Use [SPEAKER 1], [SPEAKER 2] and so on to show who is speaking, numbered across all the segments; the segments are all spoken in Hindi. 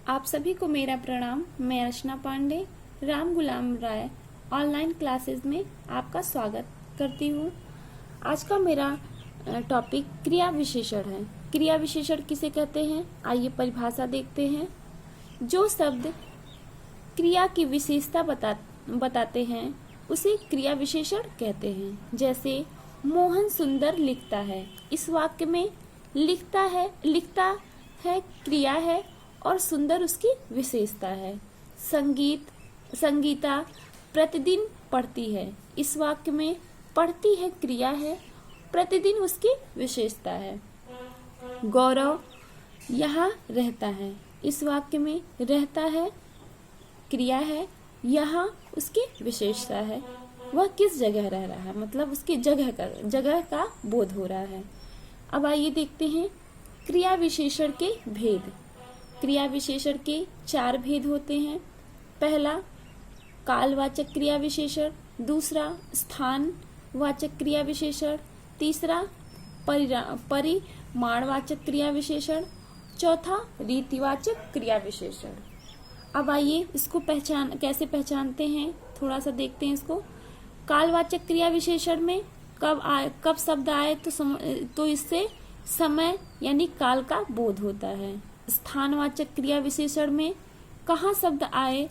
[SPEAKER 1] आप सभी को मेरा प्रणाम। मैं अर्चना पांडे राम गुलाम राय ऑनलाइन क्लासेस में आपका स्वागत करती हूँ। आज का मेरा टॉपिक क्रिया विशेषण है। क्रिया विशेषण किसे कहते हैं, आइए परिभाषा देखते हैं। जो शब्द क्रिया की विशेषता बताते हैं उसे क्रिया विशेषण कहते हैं। जैसे मोहन सुंदर लिखता है, इस वाक्य में लिखता है क्रिया है और सुंदर उसकी विशेषता है। संगीता प्रतिदिन पढ़ती है, इस वाक्य में पढ़ती है क्रिया है, प्रतिदिन उसकी विशेषता है। गौरव यहाँ रहता है, इस वाक्य में रहता है क्रिया है, यहाँ उसकी विशेषता है। वह किस जगह रह रहा है, मतलब उसकी जगह का बोध हो रहा है। अब आइए देखते हैं क्रिया विशेषण के भेद। क्रिया विशेषण के 4 भेद होते हैं। पहला कालवाचक क्रिया विशेषण, दूसरा स्थानवाचक क्रिया विशेषण, तीसरा परिमाणवाचक क्रिया विशेषण, चौथा रीतिवाचक क्रिया विशेषण। अब आइए इसको कैसे पहचानते हैं, थोड़ा सा देखते हैं इसको। कालवाचक क्रिया विशेषण में कब शब्द आए तो इससे समय यानी काल का बोध होता है। स्थानवाचक क्रिया विशेषण में कहाँ शब्द आए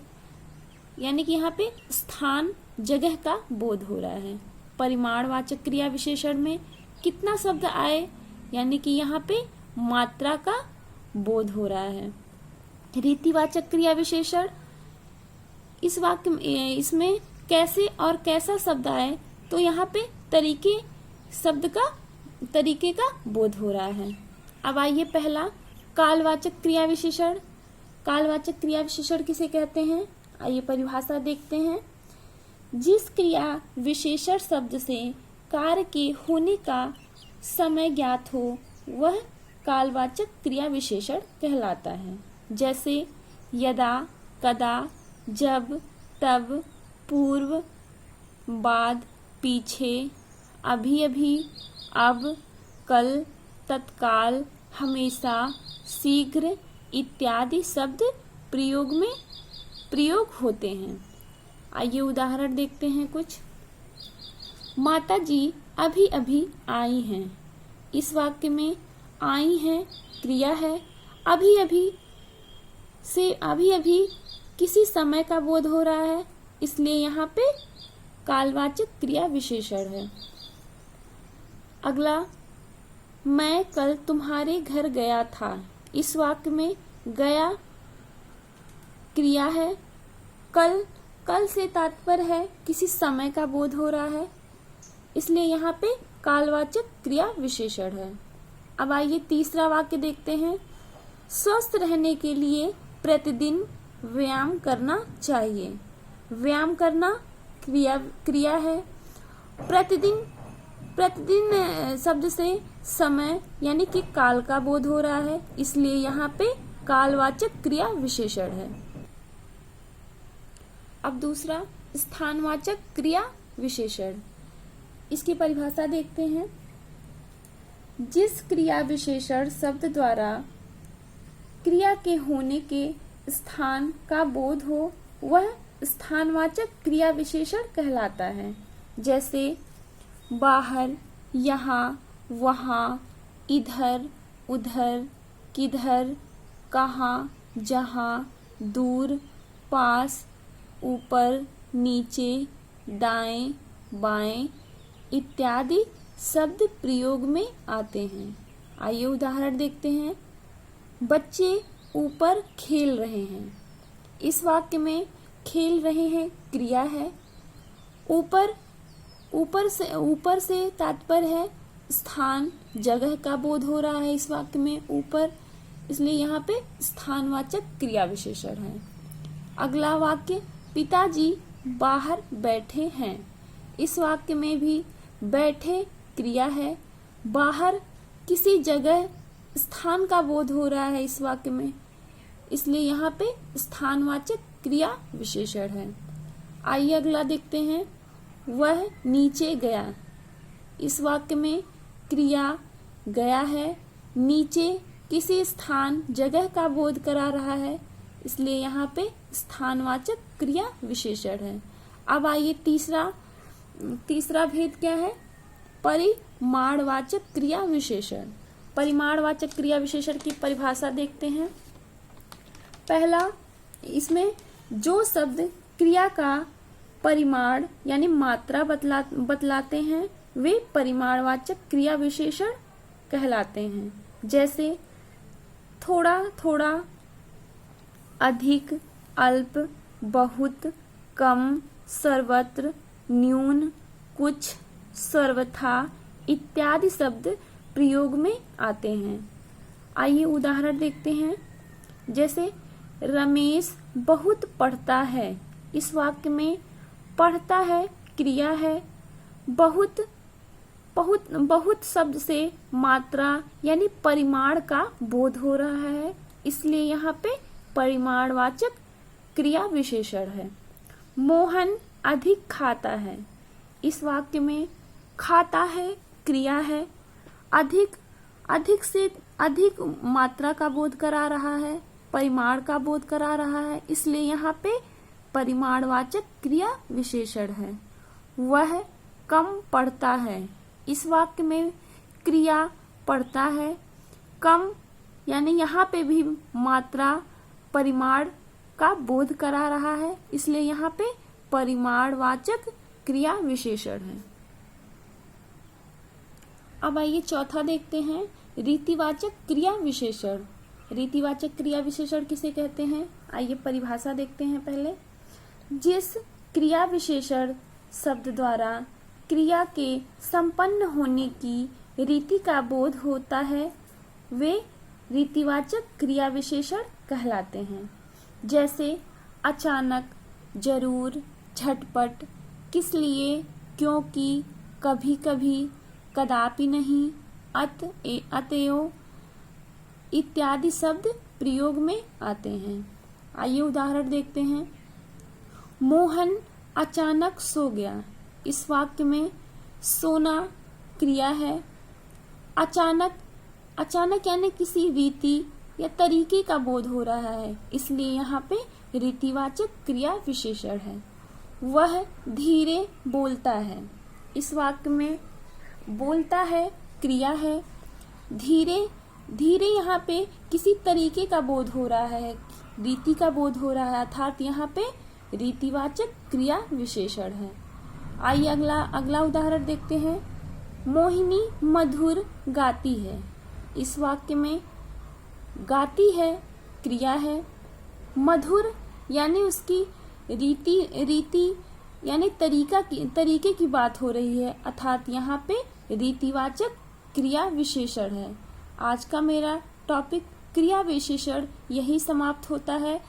[SPEAKER 1] यानी कि यहाँ पे स्थान जगह का बोध हो रहा है। परिमाणवाचक क्रिया विशेषण में कितना शब्द आए यानी कि यहाँ पे मात्रा का बोध हो रहा है। रीतिवाचक क्रिया विशेषण इसमें कैसे और कैसा शब्द आए तो यहाँ पे तरीके का बोध हो रहा है। अब आइए पहला कालवाचक क्रिया विशेषण। कालवाचक क्रिया विशेषण किसे कहते हैं, आइए परिभाषा देखते हैं। जिस क्रिया विशेषण शब्द से कार्य के होने का समय ज्ञात हो वह कालवाचक क्रिया विशेषण कहलाता है। जैसे यदा, कदा, जब, तब, पूर्व, बाद, पीछे, अभी अभी, अब, कल, तत्काल, हमेशा, शीघ्र इत्यादि शब्द प्रयोग होते हैं। आइए उदाहरण देखते हैं कुछ। माता जी अभी अभी आई हैं, इस वाक्य में आई हैं क्रिया है। अभी अभी किसी समय का बोध हो रहा है, इसलिए यहाँ पे कालवाचक क्रिया विशेषण है। अगला मैं कल तुम्हारे घर गया था, इस वाक्य में गया क्रिया है, कल से तात्पर्य है किसी समय का बोध हो रहा है, इसलिए यहाँ पे कालवाचक क्रिया विशेषण है। अब आइए तीसरा वाक्य देखते हैं। स्वस्थ रहने के लिए प्रतिदिन व्यायाम करना चाहिए। व्यायाम करना क्रिया है। प्रतिदिन शब्द से समय यानी कि काल का बोध हो रहा है, इसलिए यहाँ पे कालवाचक क्रिया विशेषण है। अब दूसरा स्थानवाचक क्रिया विशेषण, इसकी परिभाषा देखते हैं। जिस क्रिया विशेषण शब्द द्वारा क्रिया के होने के स्थान का बोध हो वह स्थानवाचक क्रिया विशेषण कहलाता है। जैसे बाहर, यहाँ, वहाँ, इधर, उधर, किधर, कहाँ, जहाँ, दूर, पास, ऊपर, नीचे, दाएं, बाएं इत्यादि शब्द प्रयोग में आते हैं। आइए उदाहरण देखते हैं। बच्चे ऊपर खेल रहे हैं, इस वाक्य में खेल रहे हैं क्रिया है। ऊपर से तात्पर्य है स्थान जगह का बोध हो रहा है, इस वाक्य में ऊपर, इसलिए यहाँ पे स्थानवाचक क्रिया विशेषण है। अगला वाक्य पिताजी बाहर बैठे हैं, इस वाक्य में भी बैठे क्रिया है, बाहर किसी जगह स्थान का बोध हो रहा है इस वाक्य में, इसलिए यहाँ पे स्थानवाचक क्रिया विशेषण है। आइए अगला देखते हैं। वह नीचे गया, इस वाक्य में क्रिया गया है, नीचे किसी स्थान जगह का बोध करा रहा है, इसलिए यहाँ पे स्थानवाचक क्रिया विशेषण है। अब आइए तीसरा भेद क्या है? परिमाणवाचक क्रिया विशेषण। परिमाणवाचक क्रिया विशेषण की परिभाषा देखते हैं। पहला, इसमें जो शब्द क्रिया का परिमाण यानी मात्रा बतलाते हैं वे परिमाणवाचक क्रिया विशेषण कहलाते हैं। जैसे थोड़ा थोड़ा, अधिक, अल्प, बहुत, कम, सर्वत्र, न्यून, कुछ, सर्वथा इत्यादि शब्द प्रयोग में आते हैं। आइए उदाहरण देखते हैं। जैसे रमेश बहुत पढ़ता है। इस वाक्य में पढ़ता है क्रिया है। बहुत शब्द से मात्रा यानी परिमाण का बोध हो रहा है, इसलिए यहाँ पे परिमाणवाचक क्रिया विशेषण है। मोहन अधिक खाता है। इस वाक्य में खाता है क्रिया है, अधिक से अधिक मात्रा का बोध करा रहा है, परिमाण का बोध करा रहा है, इसलिए यहाँ पे परिमाणवाचक क्रिया विशेषण है। वह कम पढ़ता है। इस वाक्य में क्रिया पढ़ता है, कम यानी यहाँ पे भी मात्रा परिमाण का बोध करा रहा है, इसलिए यहाँ पे परिमाणवाचक क्रिया विशेषण है। अब आइए चौथा देखते हैं, रीतिवाचक क्रिया विशेषण। रीतिवाचक क्रिया विशेषण किसे कहते हैं? आइए परिभाषा देखते हैं पहले। जिस क्रिया विशेषण शब्द द्वारा क्रिया के संपन्न होने की रीति का बोध होता है वे रीतिवाचक क्रिया विशेषण कहलाते हैं। जैसे अचानक, जरूर, झटपट, किस लिए, क्योंकि, कभी कभी, कदापि नहीं, अतएव इत्यादि शब्द प्रयोग में आते हैं। आइए उदाहरण देखते हैं। मोहन अचानक सो गया। इस वाक्य में सोना क्रिया है। अचानक यानी किसी रीति या तरीके का बोध हो रहा है, इसलिए यहाँ पे रीतिवाचक क्रिया विशेषण है। वह धीरे बोलता है। इस वाक्य में बोलता है क्रिया है, धीरे यहाँ पे किसी तरीके का बोध हो रहा है, रीति का बोध हो रहा है, अर्थात यहाँ पे रीतिवाचक क्रिया विशेषण है। आइए अगला उदाहरण देखते हैं। मोहिनी मधुर गाती है। इस वाक्य में गाती है क्रिया है, मधुर यानी उसकी रीति यानी तरीके की बात हो रही है, अर्थात यहाँ पे रीतिवाचक क्रिया विशेषण है। आज का मेरा टॉपिक क्रिया विशेषण यही समाप्त होता है।